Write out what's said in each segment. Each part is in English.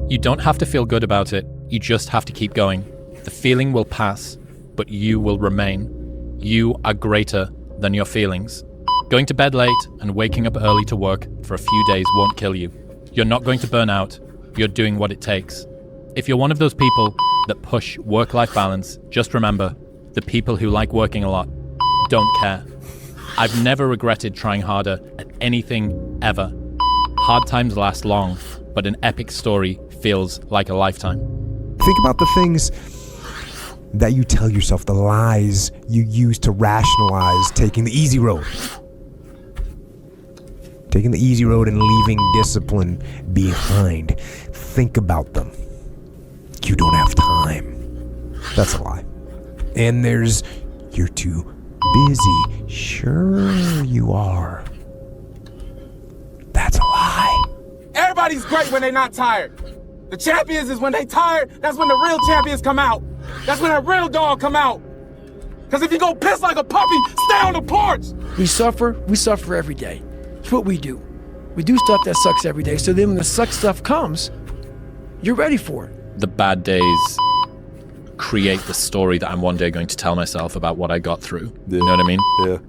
You don't have to feel good about it. You just have to keep going. The feeling will pass, but you will remain. You are greater than your feelings. Going to bed late and waking up early to work for a few days won't kill you. You're not going to burn out. You're doing what it takes. If you're one of those people that push work-life balance, just remember, the people who like working a lot don't care. I've never regretted trying harder at anything ever. Hard times last long, but an epic story feels like a lifetime. Think about the things that you tell yourself, the lies you use to rationalize taking the easy road. Taking the easy road and leaving discipline behind. Think about them. You don't have time. That's a lie. And there's, you're too busy. Sure you are. That's a lie. Everybody's great when they're not tired. The champions is when they tired, that's when the real champions come out. That's when a real dog come out. Because if you go piss like a puppy, stay on the porch. We suffer every day. It's what we do. We do stuff that sucks every day, so then when the suck stuff comes, you're ready for it. The bad days create the story that I'm one day going to tell myself about what I got through. Yeah. You know what I mean? Yeah.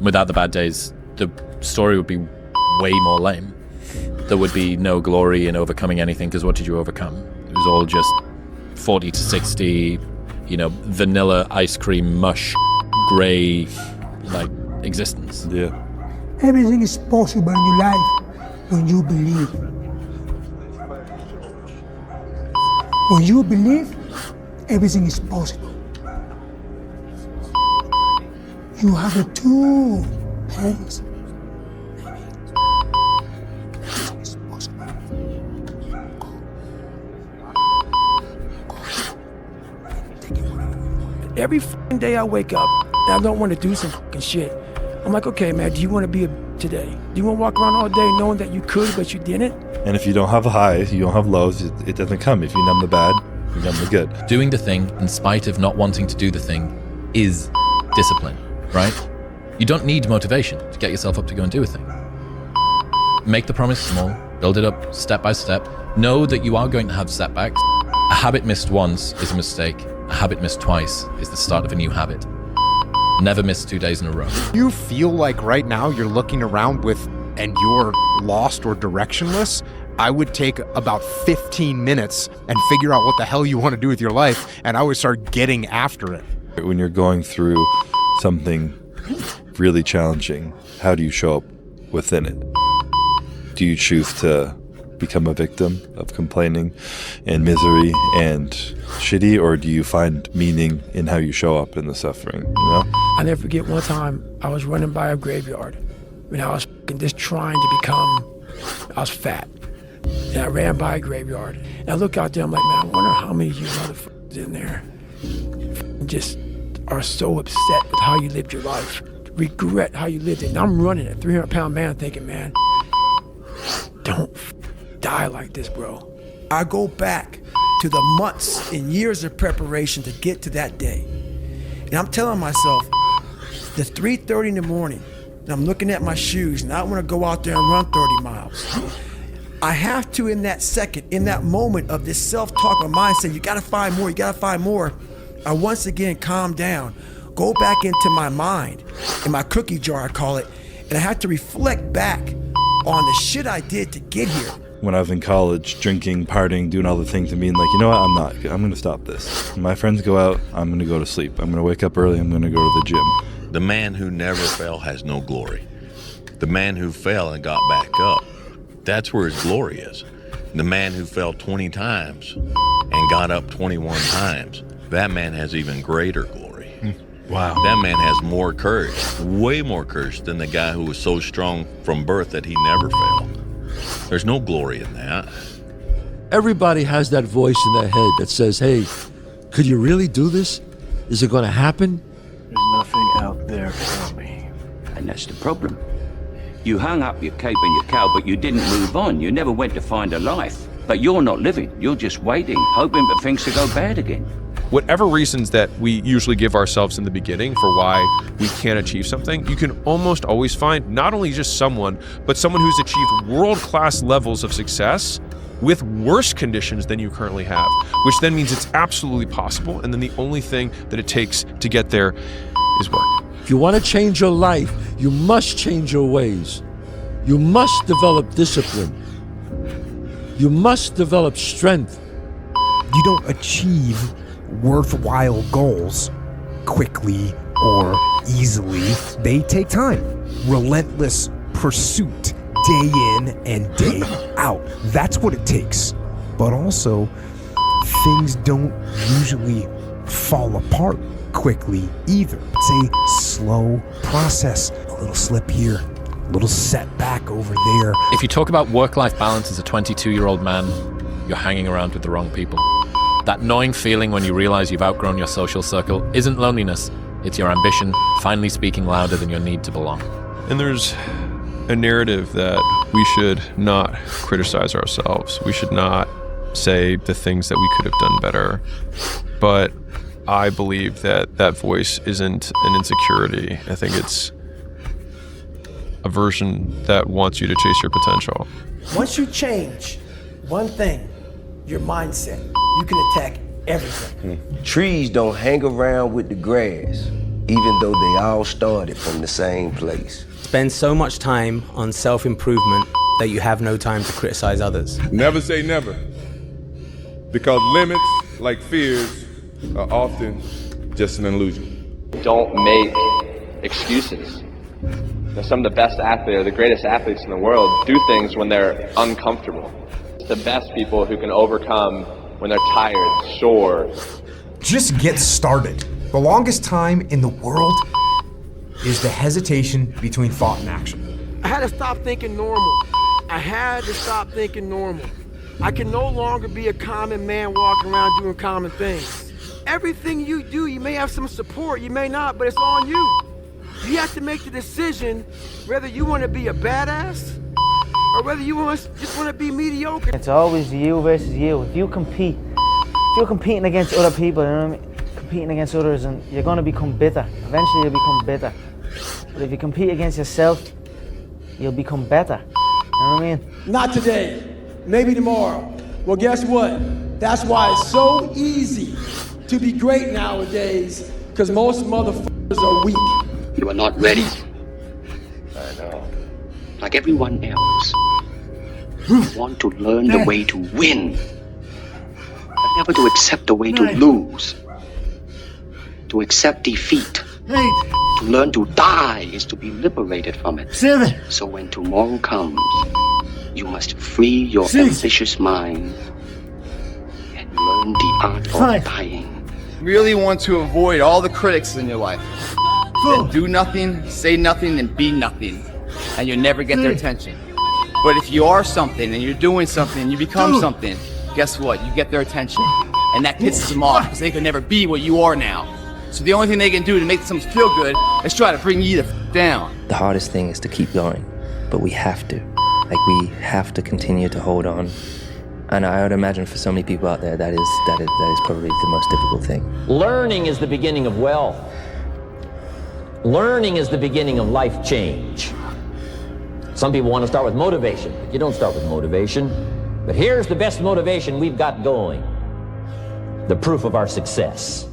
Without the bad days, the story would be way more lame. There would be no glory in overcoming anything, because what did you overcome? It was all just 40 to 60, vanilla ice cream mush, gray, existence. Yeah. Everything is possible in your life when you believe. When you believe, everything is possible. You have the two hands. Everything is possible. Every f***ing day I wake up and I don't want to do some f***ing shit. I'm like, okay, man, do you want to be a today? Do you want to walk around all day knowing that you could, but you didn't? And if you don't have highs, you don't have lows, it doesn't come. If you numb the bad, you numb the good. Doing the thing in spite of not wanting to do the thing is discipline, right? You don't need motivation to get yourself up to go and do a thing. Make the promise small, build it up step by step. Know that you are going to have setbacks. A habit missed once is a mistake. A habit missed twice is the start of a new habit. Never miss 2 days in a row. You feel like right now you're looking around and you're lost or directionless, I would take about 15 minutes and figure out what the hell you want to do with your life, and I would start getting after it. When you're going through something really challenging, how do you show up within it? Do you choose to become a victim of complaining and misery and shitty, or do you find meaning in how you show up in the suffering, I never forget one time I was running by a graveyard when I was just trying to become, I was fat. And I ran by a graveyard. And I look out there, I'm like, man, I wonder how many of you motherfuckers in there just are so upset with how you lived your life, regret how you lived it. And I'm running a 300-pound man thinking, man, don't die like this, bro. I go back to the months and years of preparation to get to that day. And I'm telling myself, the 3:30 in the morning, and I'm looking at my shoes, and I want to go out there and run 30 miles. I have to, in that second, in that moment of this self-talk, my mind saying, you gotta find more, you gotta find more. I once again calm down, go back into my mind, in my cookie jar, I call it, and I have to reflect back on the shit I did to get here. When I was in college, drinking, partying, doing all the things and being like, you know what, I'm going to stop this. When my friends go out, I'm going to go to sleep. I'm going to wake up early, I'm going to go to the gym. The man who never fell has no glory. The man who fell and got back up, that's where his glory is. The man who fell 20 times and got up 21 times, that man has even greater glory. Wow. That man has more courage, way more courage than the guy who was so strong from birth that he never fell. There's no glory in that. Everybody has that voice in their head that says, hey, could you really do this? Is it going to happen? There's nothing out there for me. And that's the problem. You hung up your cape and your cow, but you didn't move on. You never went to find a life. But you're not living. You're just waiting, hoping for things to go bad again. Whatever reasons that we usually give ourselves in the beginning for why we can't achieve something, you can almost always find not only just someone, but someone who's achieved world-class levels of success with worse conditions than you currently have, which then means it's absolutely possible. And then the only thing that it takes to get there is work. If you want to change your life, you must change your ways. You must develop discipline. You must develop strength. You don't achieve worthwhile goals quickly or easily. They take time. Relentless pursuit, day in and day out. That's what it takes. But also, things don't usually fall apart quickly either. It's a slow process. A little slip here, a little setback over there. If you talk about work-life balance as a 22-year-old man, you're hanging around with the wrong people. That gnawing feeling when you realize you've outgrown your social circle isn't loneliness. It's your ambition finally speaking louder than your need to belong. And there's a narrative that we should not criticize ourselves. We should not say the things that we could have done better. But I believe that that voice isn't an insecurity. I think it's a version that wants you to chase your potential. Once you change one thing, your mindset, you can attack everything. Trees don't hang around with the grass, even though they all started from the same place. Spend so much time on self-improvement that you have no time to criticize others. Never say never, because limits, like fears, are often just an illusion. Don't make excuses. Some of the best athletes, or the greatest athletes in the world, do things when they're uncomfortable. The best people who can overcome when they're tired, sore. Just get started. The longest time in the world is the hesitation between thought and action. I had to stop thinking normal. I had to stop thinking normal. I can no longer be a common man walking around doing common things. Everything you do, you may have some support, you may not, but it's on you. You have to make the decision whether you want to be a badass or whether you just want to be mediocre. It's always you versus you. If you're competing against other people, you know what I mean? Competing against others, and you're going to become bitter. Eventually you'll become bitter. But if you compete against yourself, you'll become better. You know what I mean? Not today, maybe tomorrow. Well, guess what? That's why it's so easy to be great nowadays, because most motherfuckers are weak. You are not ready. I know. Like everyone else. You want to learn the way to win, but never to accept the way to lose. To accept defeat. To learn to die is to be liberated from it. So when tomorrow comes, you must free your ambitious mind and learn the art of dying. Really want to avoid all the critics in your life. Then do nothing, say nothing, and be nothing. And you'll never get their attention. But if you are something and you're doing something and you become something, guess what? You get their attention. And that pisses them off because they could never be what you are now. So the only thing they can do to make themselves feel good is try to bring you down. The hardest thing is to keep going, but we have to. Like, we have to continue to hold on. And I would imagine for so many people out there, that is probably the most difficult thing. Learning is the beginning of wealth. Learning is the beginning of life change. Some people want to start with motivation, but you don't start with motivation. But here's the best motivation we've got going. The proof of our success.